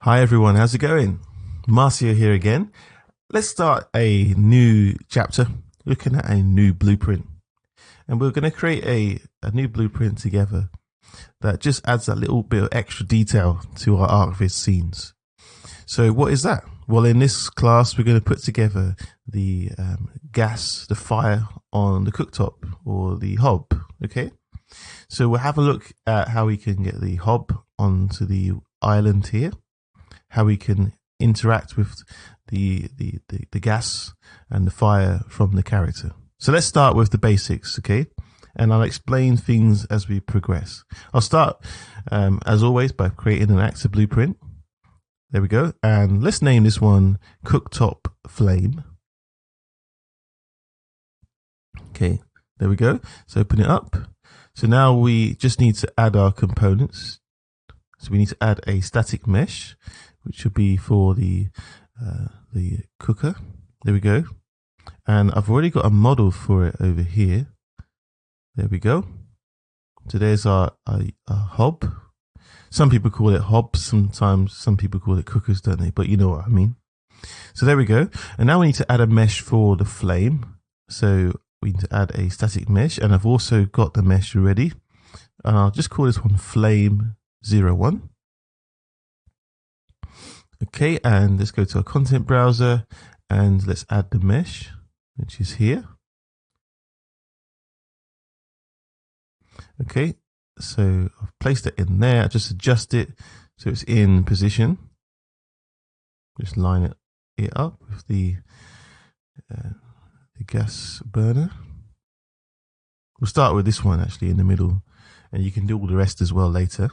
Hi everyone, how's it going? Marcio here again. Let's start a new chapter looking at a new blueprint. And we're going to create a new blueprint together that just adds a little bit of extra detail to our ArcViz scenes. So what is that? Well, in this class, we're going to put together the the fire on the cooktop or the hob, okay? So we'll have a look at how we can get the hob onto the island here, how we can interact with the gas and the fire from the character. So let's start with the basics, okay? And I'll explain things as we progress. I'll start, as always, by creating an actor blueprint. There we go. And let's name this one Cooktop Flame. Okay, there we go. So open it up. So now we just need to add our components. So we need to add a static mesh, which will be for the cooker. There we go. And I've already got a model for it over here. There we go. So there's our hob. Some people call it hobs. Sometimes some people call it cookers, don't they? But you know what I mean. So there we go. And now we need to add a mesh for the flame. So we need to add a static mesh. And I've also got the mesh ready. And I'll just call this one Flame 01. Okay, and let's go to our content browser and let's add the mesh, which is here. Okay, so I've placed it in there. I just adjust it so it's in position. Just line it up with the gas burner. We'll start with this one actually in the middle, and you can do all the rest as well later.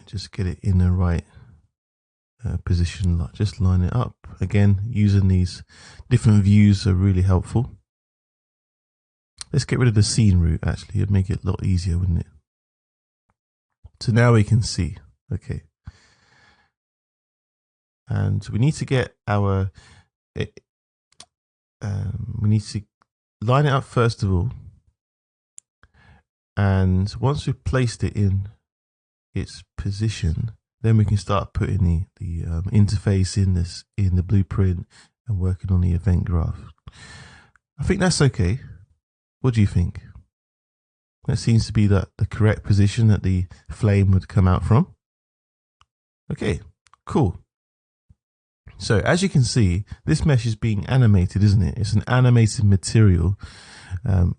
Just get it in the right position. Just line it up. Again, using these different views are really helpful. Let's get rid of the scene route actually. It'd make it a lot easier, wouldn't it? So now we can see. Okay. And we need to get our we need to line it up first of all. And once we've placed it in its position, then we can start putting the interface in the blueprint and working on the event graph. I think that's okay. What do you think? That seems to be the correct position that the flame would come out from. Okay, cool. So as you can see, this mesh is being animated, isn't it? It's an animated material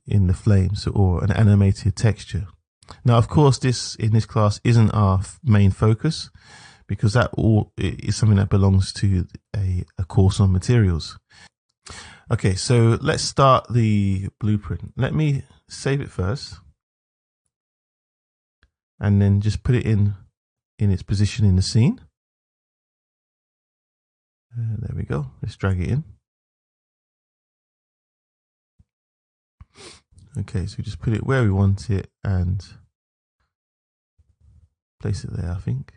in the flame, or an animated texture. Now, of course, in this class isn't our main focus, because that all is something that belongs to a course on materials. Okay, so let's start the blueprint. Let me save it first, and then just put it in its position in the scene. There we go. Let's drag it in. Okay, so we just put it where we want it and place it there, I think.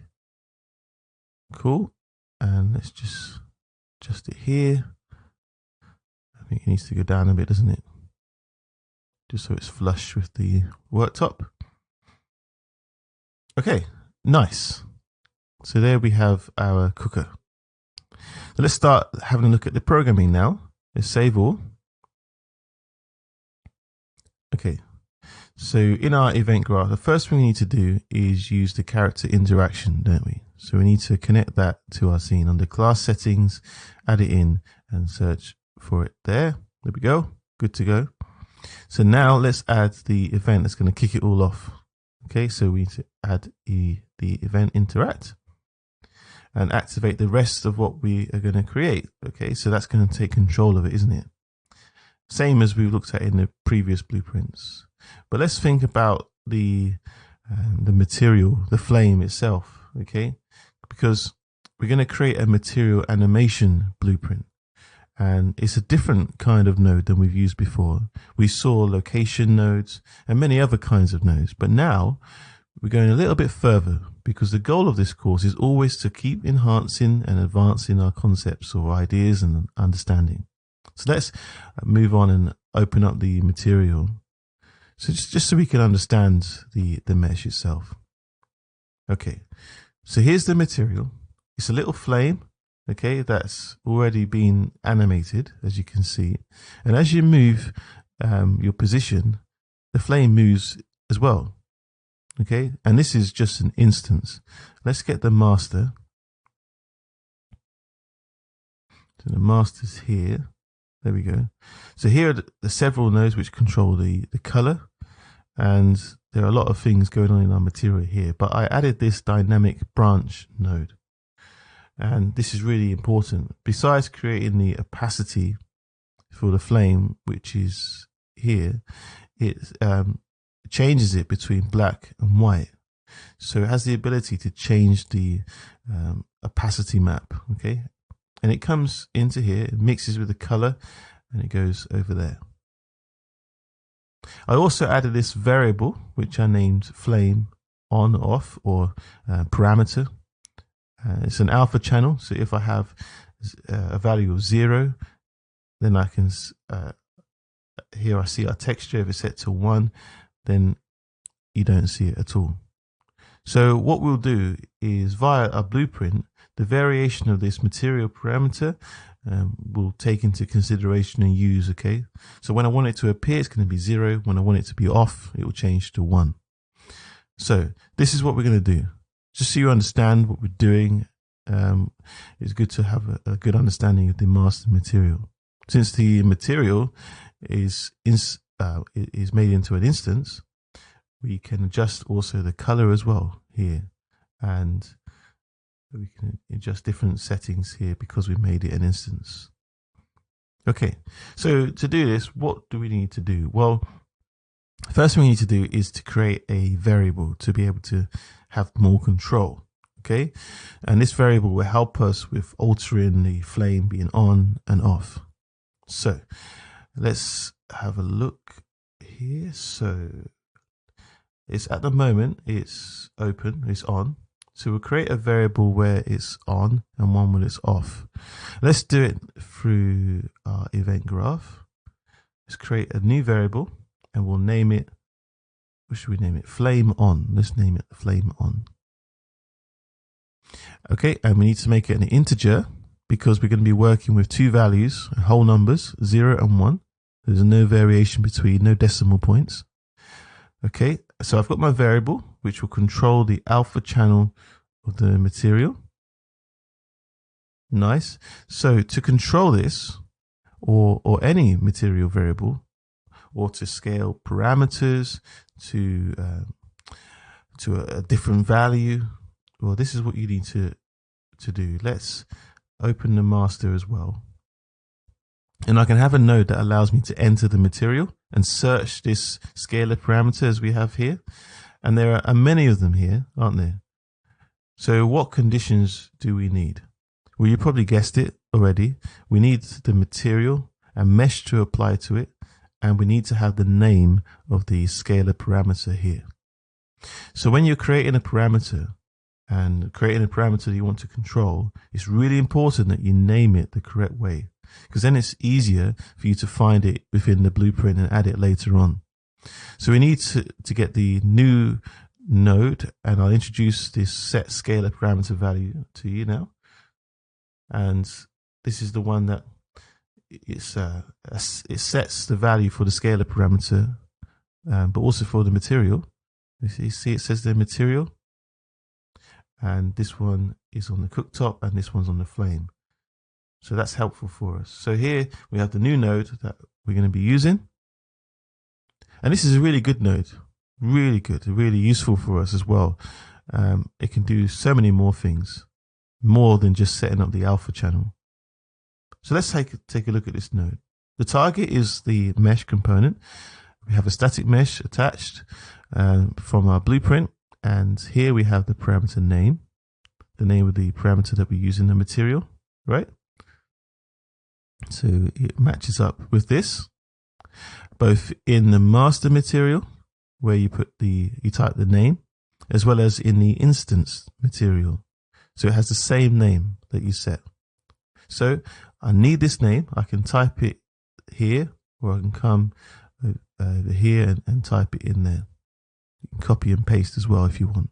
Cool. And let's just adjust it here. I think it needs to go down a bit, doesn't it? Just so it's flush with the worktop. Okay, nice. So there we have our cooker. So let's start having a look at the programming now. Let's save all. Okay, so in our event graph, the first thing we need to do is use the character interaction, don't we? So we need to connect that to our scene under class settings, add it in and search for it there. There we go, good to go. So now let's add the event that's going to kick it all off. Okay, so we need to add the event interact and activate the rest of what we are going to create. Okay, so that's going to take control of it, isn't it? Same as we've looked at in the previous blueprints. But let's think about the material, the flame itself, okay? Because we're going to create a material animation blueprint. And it's a different kind of node than we've used before. We saw location nodes and many other kinds of nodes. But now we're going a little bit further, because the goal of this course is always to keep enhancing and advancing our concepts or ideas and understanding. So let's move on and open up the material. So just so we can understand the mesh itself. Okay, so here's the material. It's a little flame, okay, that's already been animated, as you can see. And as you move your position, the flame moves as well, okay? And this is just an instance. Let's get the master. So the master's here. There we go. So here are the several nodes which control the color. And there are a lot of things going on in our material here, but I added this dynamic branch node. And this is really important. Besides creating the opacity for the flame, which is here, it changes it between black and white. So it has the ability to change the opacity map, okay? And it comes into here, it mixes with the color, and it goes over there. I also added this variable, which I named flame on, off, or parameter. It's an alpha channel, so if I have a value of 0, then I can, here I see our texture. If it's set to 1, then you don't see it at all. So what we'll do is, via our blueprint, the variation of this material parameter we'll take into consideration and use, okay? So when I want it to appear, it's going to be 0. When I want it to be off, it will change to 1. So this is what we're going to do. Just so you understand what we're doing, it's good to have a good understanding of the master material. Since the material is made into an instance, we can adjust also the color as well here, and we can adjust different settings here because we made it an instance. Okay, so to do this, what do we need to do? Well, first thing we need to do is to create a variable to be able to have more control, okay? And this variable will help us with altering the flame being on and off. So let's have a look here. So it's at the moment, it's open, it's on. So we'll create a variable where it's on and one where it's off. Let's do it through our event graph. Let's create a new variable and we'll name it, what should we name it? Flame on. Let's name it flame on. Okay, and we need to make it an integer because we're going to be working with two values, whole numbers, 0 and 1. There's no variation between, no decimal points. Okay, so I've got my variable, which will control the alpha channel of the material. Nice. So to control this, or any material variable, or to scale parameters to a different value, well, this is what you need to do. Let's open the master as well. And I can have a node that allows me to enter the material and search this scalar parameter as we have here. And there are many of them here, aren't there? So what conditions do we need? Well, you probably guessed it already. We need the material and mesh to apply to it. And we need to have the name of the scalar parameter here. So when you're creating a parameter and creating a parameter that you want to control, it's really important that you name it the correct way, because then it's easier for you to find it within the blueprint and add it later on. So we need to get the new node, and I'll introduce this set scalar parameter value to you now. And this is the one that it sets the value for the scalar parameter, but also for the material. You see it says the material, and this one is on the cooktop and this one's on the flame. So that's helpful for us. So here we have the new node that we're going to be using. And this is a really good node, really good, really useful for us as well. It can do so many more things, more than just setting up the alpha channel. So let's take a look at this node. The target is the mesh component. We have a static mesh attached from our blueprint. And here we have the parameter name, the name of the parameter that we use in the material, right? So it matches up with this, both in the master material, where you type the name, as well as in the instance material. So it has the same name that you set. So I need this name. I can type it here, or I can come over here and type it in there. You can copy and paste as well if you want.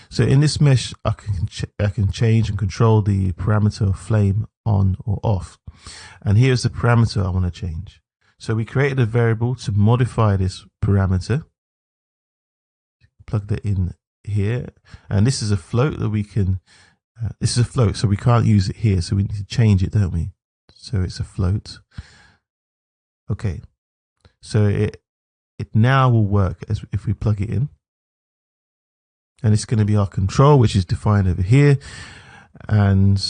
So in this mesh, I can change and control the parameter of flame on or off. And here's the parameter I want to change. So we created a variable to modify this parameter. Plug that in here. And this is a float that we can, this is a float, so we can't use it here. So we need to change it, don't we? So it's a float. Okay. So it now will work as if we plug it in. And it's going to be our control, which is defined over here. And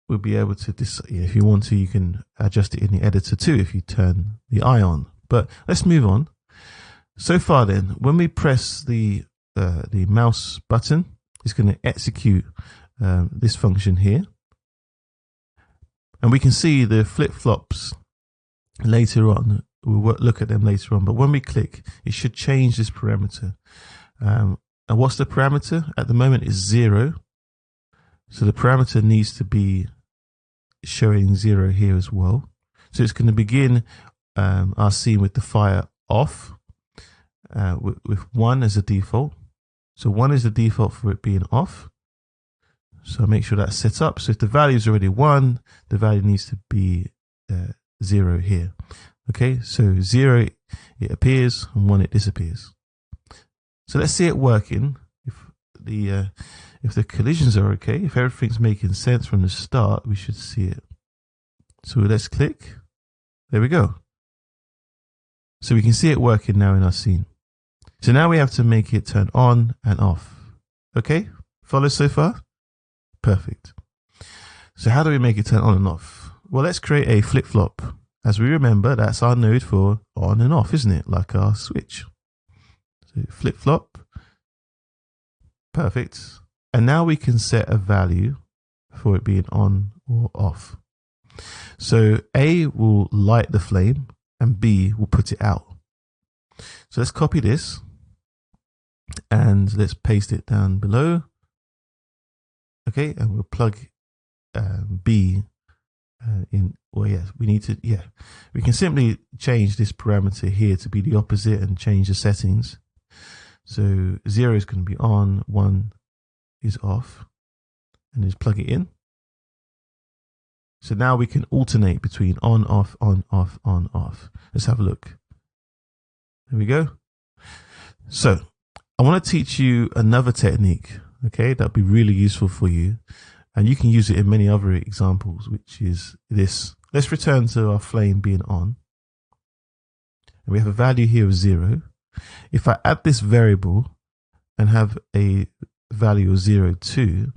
we'll be able to, if you want to, you can adjust it in the editor too if you turn the eye on. But let's move on. So far then, when we press the mouse button, it's going to execute this function here. And we can see the flip-flops later on. We'll look at them later on. But when we click, it should change this parameter. And what's the parameter? At the moment is 0. So the parameter needs to be showing 0 here as well. So it's going to begin our scene with the fire off with 1 as a default. So 1 is the default for it being off. So make sure that's set up. So if the value is already 1, the value needs to be 0 here. Okay, so 0 it appears and 1 it disappears. So let's see it working. If the collisions are okay, if everything's making sense from the start, we should see it. So let's click. There we go. So we can see it working now in our scene. So now we have to make it turn on and off. Okay, follow so far? Perfect. So how do we make it turn on and off? Well, let's create a flip-flop. As we remember, that's our node for on and off, isn't it? Like our switch. So flip-flop. Perfect. And now we can set a value for it being on or off. So A will light the flame and B will put it out. So let's copy this and let's paste it down below. Okay, and we'll plug B in. Well, yes, we need to, we can simply change this parameter here to be the opposite and change the settings. So 0 is going to be on, 1 is off, and just plug it in. So now we can alternate between on, off, on, off, on, off. Let's have a look. There we go. So I want to teach you another technique, okay, that'll be really useful for you. And you can use it in many other examples, which is this. Let's return to our flame being on. And we have a value here of 0. If I add this variable and have a value of 0, 2,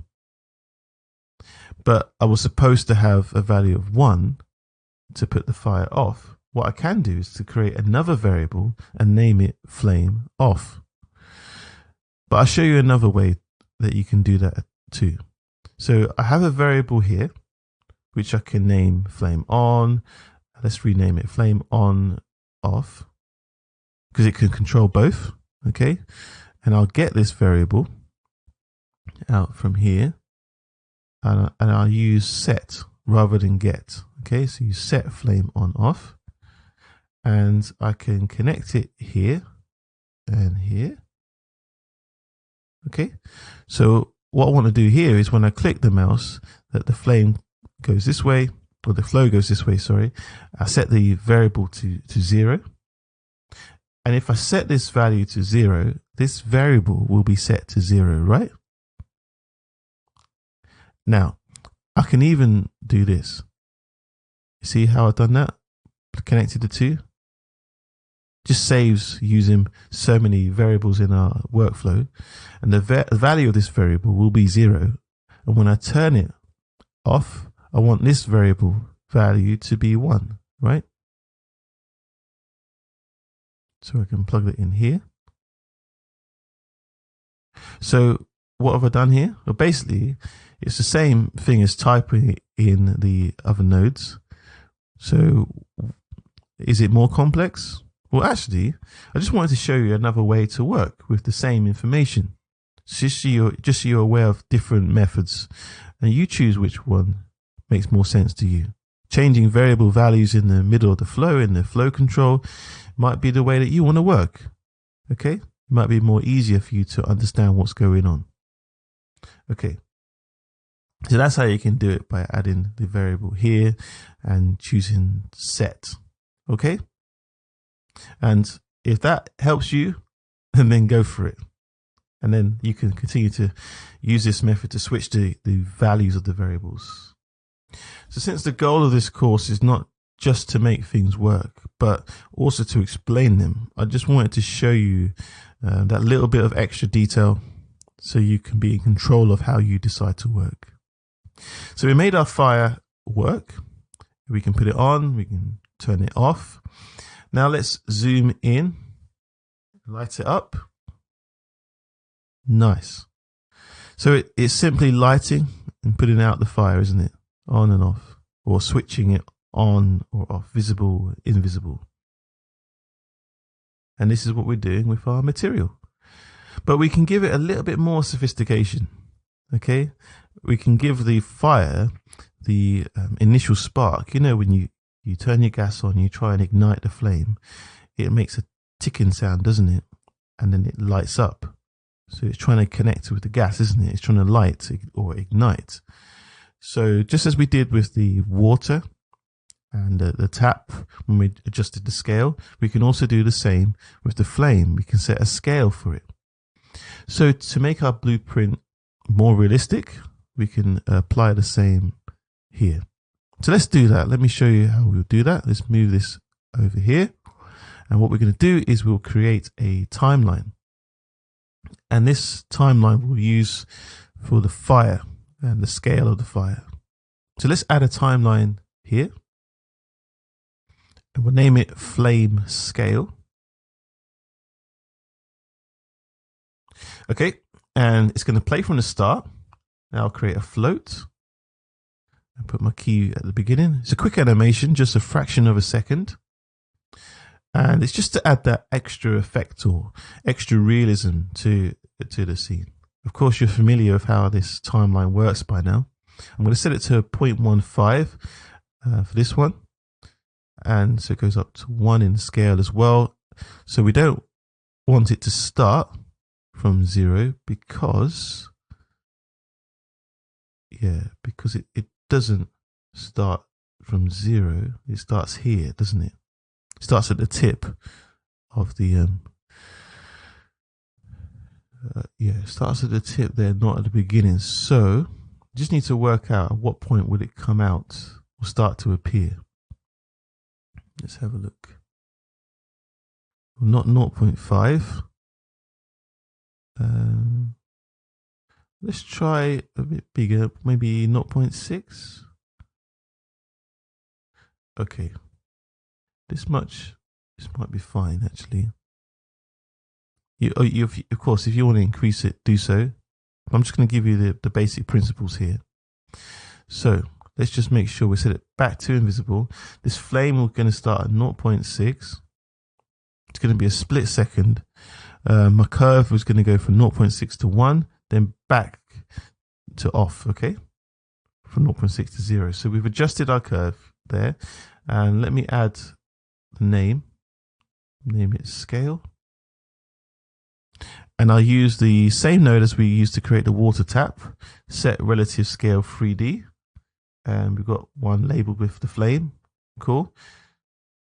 but I was supposed to have a value of 1 to put the fire off, what I can do is to create another variable and name it flame off. But I'll show you another way that you can do that too. So I have a variable here, which I can name flame on. Let's rename it flame on off, because it can control both. Okay. And I'll get this variable out from here and I'll use set rather than get. Okay. So you set flame on off and I can connect it here and here. Okay. So what I want to do here is when I click the mouse that the flame goes this way, or the flow goes this way, sorry, I set the variable to 0. And if I set this value to 0, this variable will be set to 0, right? Now, I can even do this. You see how I've done that? Connected the two. Just saves using so many variables in our workflow. And the value of this variable will be 0. And when I turn it off, I want this variable value to be 1, right? So I can plug it in here. So what have I done here? Well, basically, it's the same thing as typing it in the other nodes. So is it more complex? Well, actually, I just wanted to show you another way to work with the same information. Just so you're aware of different methods and you choose which one makes more sense to you. Changing variable values in the middle of the flow, in the flow control, might be the way that you want to work. Okay, It might be more easier for you to understand what's going on. Okay. So that's how you can do it, by adding the variable here and choosing set. Okay. And if that helps you, then go for it. And then you can continue to use this method to switch the values of the variables. So since the goal of this course is not just to make things work, but also to explain them, I just wanted to show you that little bit of extra detail so you can be in control of how you decide to work. So we made our fire work. We can put it on, we can turn it off. Now let's zoom in, light it up. Nice. So it's simply lighting and putting out the fire, isn't it? On and off, or switching it on or off, visible, invisible. And this is what we're doing with our material. But we can give it a little bit more sophistication. Okay, we can give the fire the initial spark. You know, when you turn your gas on, you try and ignite the flame, it makes a ticking sound, doesn't it? And then it lights up. So it's trying to connect with the gas, isn't it? It's trying to light or ignite. So just as we did with the water and the tap when we adjusted the scale, we can also do the same with the flame. We can set a scale for it. So to make our blueprint more realistic, we can apply the same here. So let's do that. Let me show you how we'll do that. Let's move this over here. And what we're going to do is we'll create a timeline. And this timeline we'll use for the fire and the scale of the fire. So let's add a timeline here. And we'll name it flame scale. Okay, and it's going to play from the start. Now I'll create a float and put my key at the beginning. It's a quick animation, just a fraction of a second. And it's just to add that extra effect or extra realism to the scene. Of course, you're familiar with how this timeline works by now. I'm going to set it to 0.15 for this one. And so it goes up to 1 in scale as well. So we don't want it to start from 0 because it doesn't start from 0. It starts here, doesn't it? It starts at the tip of the it starts at the tip there, not at the beginning. So you just need to work out at what point will it come out or start to appear. Let's have a look. Not 0.5. Let's try a bit bigger, maybe 0.6. Okay. This might be fine, actually. Of course, if you want to increase it, do so. I'm just going to give you the basic principles here. So let's just make sure we set it back to invisible. This flame is going to start at 0.6. It's going to be a split second. My curve was going to go from 0.6 to 1, then back to off, okay? From 0.6 to 0. So we've adjusted our curve there. And let me add the name it scale. And I'll use the same node as we used to create the water tap, set relative scale 3D. And we've got one labeled with the flame. Cool.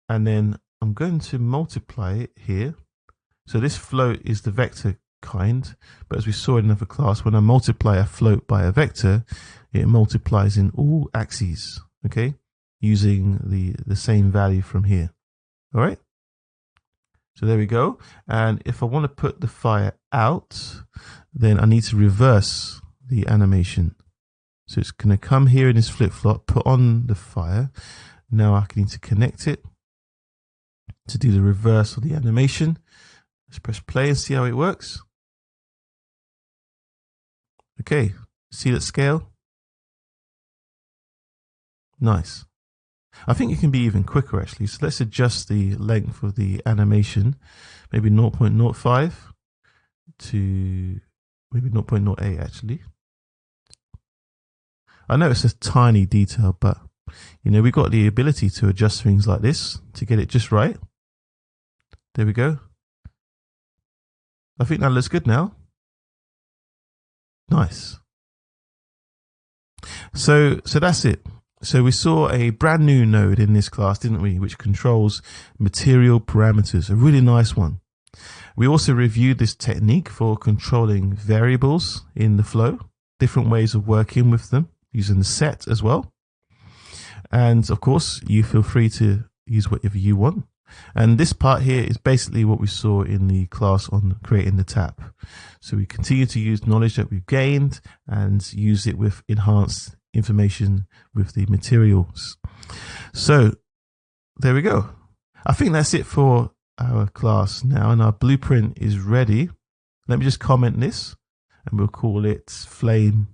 And then I'm going to multiply it here. So this float is the vector kind, but as we saw in another class, when I multiply a float by a vector, it multiplies in all axes, okay, using the same value from here. All right. So there we go. And if I want to put the fire out, then I need to reverse the animation. So it's going to come here in this flip-flop, put on the fire. Now I need to connect it to do the reverse of the animation. Let's press play and see how it works. Okay, see that scale? Nice. I think you can be even quicker actually. So let's adjust the length of the animation, maybe 0.05 to maybe 0.08 actually. I know it's a tiny detail, but you know, we've got the ability to adjust things like this to get it just right. There we go. I think that looks good now. Nice. So that's it. So we saw a brand new node in this class, didn't we? Which controls material parameters, a really nice one. We also reviewed this technique for controlling variables in the flow, different ways of working with them, using the set as well. And of course, you feel free to use whatever you want. And this part here is basically what we saw in the class on creating the tap. So we continue to use knowledge that we've gained and use it with enhanced information with the materials. So there we go. I think that's it for our class now, and our blueprint is ready. Let me just comment this and we'll call it flame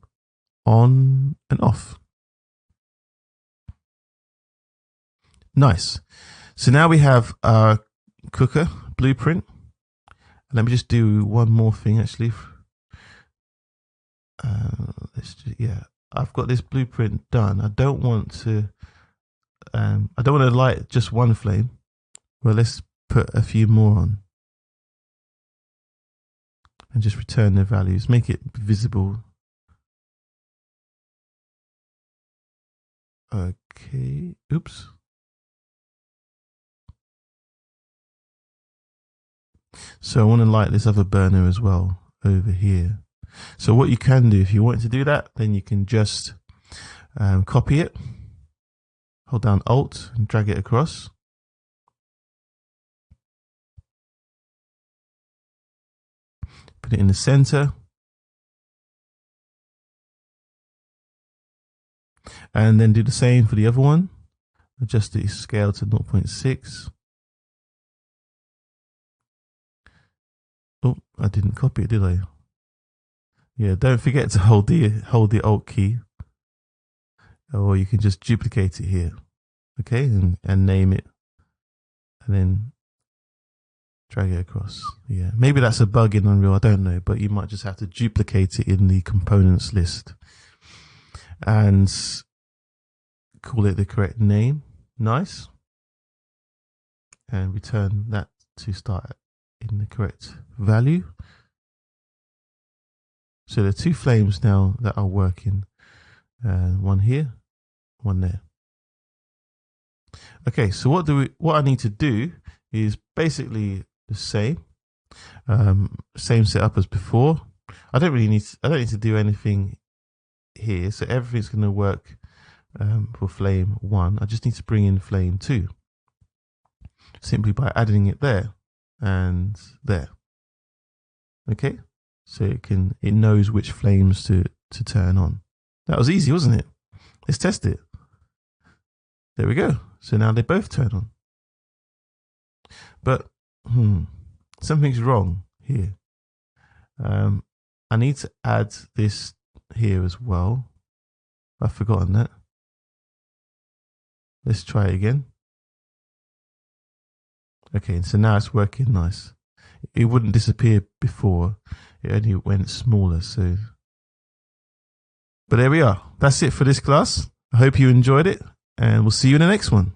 on and off. Nice. So now we have our cooker blueprint. Let me just do one more thing actually. I've got this blueprint done. I don't want to light just one flame. Well, let's put a few more on and just return the values, make it visible. Okay, oops. So I want to light this other burner as well over here. So what you can do, if you want to do that, then you can just copy it, hold down Alt and drag it across. Put it in the center. And then do the same for the other one. Adjust the scale to 0.6. Oh, I didn't copy it, did I? Yeah, don't forget to hold the Alt key, or you can just duplicate it here, okay, and name it, and then drag it across. Yeah, maybe that's a bug in Unreal, I don't know, but you might just have to duplicate it in the components list and call it the correct name. Nice. And return that to start in the correct value. So there are two flames now that are working, one here, one there. Okay, so what I need to do is basically the same setup as before. I don't need to do anything here, so everything's going to work for flame 1. I just need to bring in flame 2 simply by adding it there and there. Okay. So it knows which flames to turn on. That was easy, wasn't it? Let's test it. There we go. So now they both turn on. But something's wrong here. I need to add this here as well. I've forgotten that. Let's try it again. Okay, so now it's working nice. It wouldn't disappear before. It only went smaller, so. But there we are. That's it for this class. I hope you enjoyed it, and we'll see you in the next one.